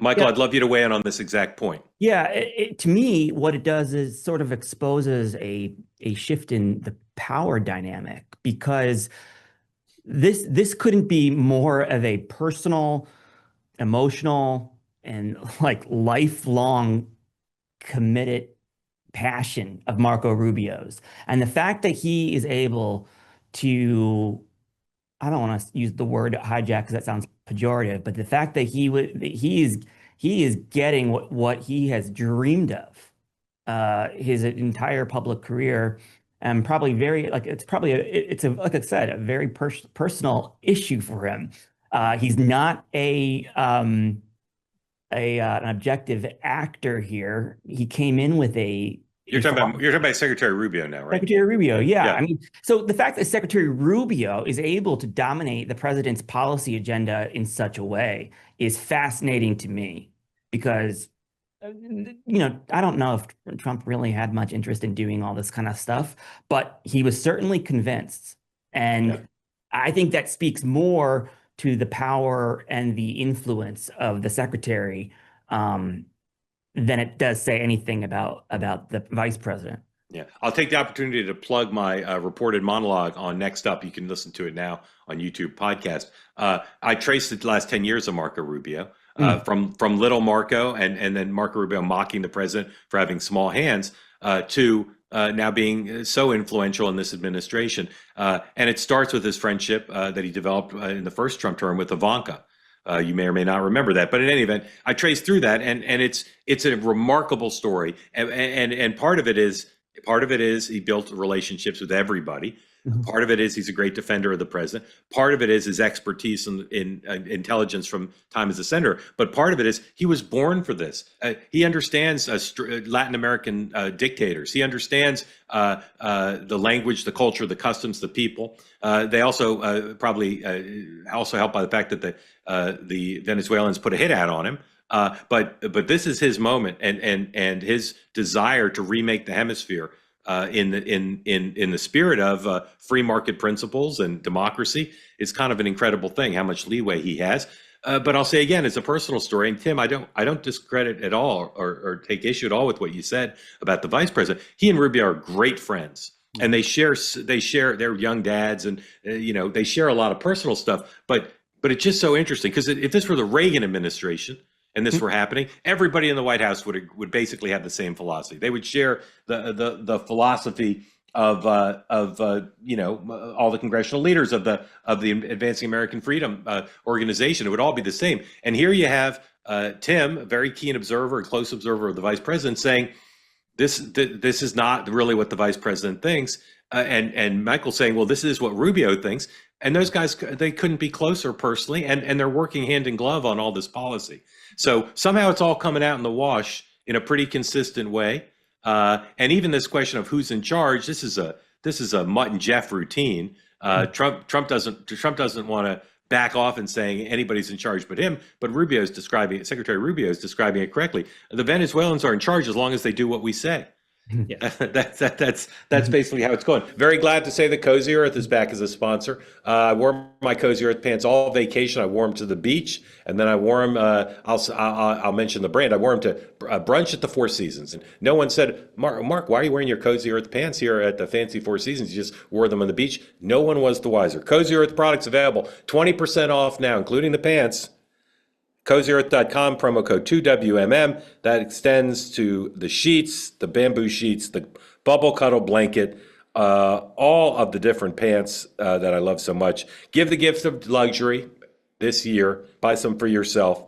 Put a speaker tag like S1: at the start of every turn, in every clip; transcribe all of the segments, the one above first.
S1: Michael, I'd love you to weigh in on this exact point.
S2: Yeah, to me, what it does is sort of exposes a shift in the power dynamic because this couldn't be more of a personal, emotional, and like lifelong committed passion of Marco Rubio's. And the fact that he is able to, I don't want to use the word hijack because that sounds pejorative, but the fact that he is getting what he has dreamed of his entire public career, and probably very like it's probably it's a like I said a very personal issue for him. He's not an objective actor here. He came in with
S1: You're talking about Secretary Rubio now, right?
S2: Secretary Rubio, yeah.
S1: Yeah.
S2: I mean, so the fact that Secretary Rubio is able to dominate the president's policy agenda in such a way is fascinating to me because, I don't know if Trump really had much interest in doing all this kind of stuff, but he was certainly convinced. And
S1: Yeah.
S2: I think that speaks more to the power and the influence of the secretary. Than it does say anything about the vice president.
S1: Yeah, I'll take the opportunity to plug my reported monologue on Next Up. You can listen to it now on YouTube podcast. I traced the last 10 years of Marco Rubio from little Marco and then Marco Rubio mocking the president for having small hands to now being so influential in this administration. And it starts with his friendship that he developed in the first Trump term with Ivanka. You may or may not remember that, but in any event, I traced through that, and it's a remarkable story, and part of it is he built relationships with everybody.
S2: Mm-hmm.
S1: Part of it is he's a great defender of the president. Part of it is his expertise in intelligence from time as a senator. But part of it is he was born for this. He understands Latin American dictators. He understands the language, the culture, the customs, the people. They also probably also helped by the fact that the Venezuelans put a hit out on him. But this is his moment, and his desire to remake the hemisphere in the spirit of free market principles and democracy is kind of an incredible thing. How much leeway he has. But I'll say again, it's a personal story. And Tim, I don't discredit at all or take issue at all with what you said about the vice president. He and Rubio are great friends. And they share they're young dads, and they share a lot of personal stuff. But it's just so interesting because if this were the Reagan administration and this were happening, everybody in the White House would basically have the same philosophy. They would share the philosophy of all the congressional leaders of the Advancing American Freedom organization. It would all be the same. And here you have Tim, a very keen observer, a close observer of the vice president, saying this is not really what the vice president thinks, and Michael saying, well, this is what Rubio thinks. And those guys, they couldn't be closer personally, and they're working hand in glove on all this policy. So somehow it's all coming out in the wash in a pretty consistent way. And even this question of who's in charge, this is a Mutt and Jeff routine. Trump doesn't want to back off and saying anybody's in charge but him. But Secretary Rubio is describing it correctly. The Venezuelans are in charge as long as they do what we say. Yeah, that's basically how it's going. Very glad to say that Cozy Earth is back as a sponsor. I wore my Cozy Earth pants all vacation. I wore them to the beach, and then I wore them. I'll mention the brand. I wore them to brunch at the Four Seasons, and no one said, Mark, why are you wearing your Cozy Earth pants here at the fancy Four Seasons? You just wore them on the beach. No one was the wiser. Cozy Earth products available, 20% off now, including the pants. CozyEarth.com, promo code 2WMM. That extends to the sheets, the bamboo sheets, the bubble cuddle blanket, all of the different pants that I love so much. Give the gift of luxury this year. Buy some for yourself.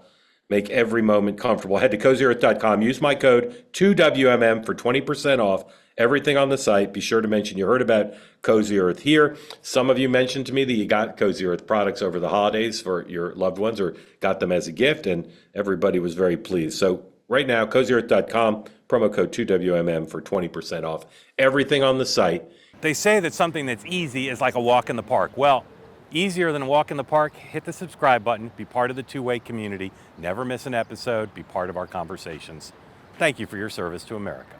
S1: Make every moment comfortable. Head to CozyEarth.com. Use my code 2WMM for 20% off everything on the site. Be sure to mention you heard about Cozy Earth here. Some of you mentioned to me that you got Cozy Earth products over the holidays for your loved ones or got them as a gift, and everybody was very pleased. So right now, CozyEarth.com, promo code 2WMM for 20% off everything on the site.
S3: They say that something that's easy is like a walk in the park. Well, easier than a walk in the park, hit the subscribe button, be part of the two-way community, never miss an episode, be part of our conversations. Thank you for your service to America.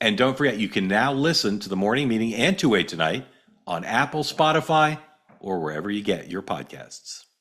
S1: And don't forget, you can now listen to the morning meeting and Two-Way Tonight on Apple, Spotify, or wherever you get your podcasts.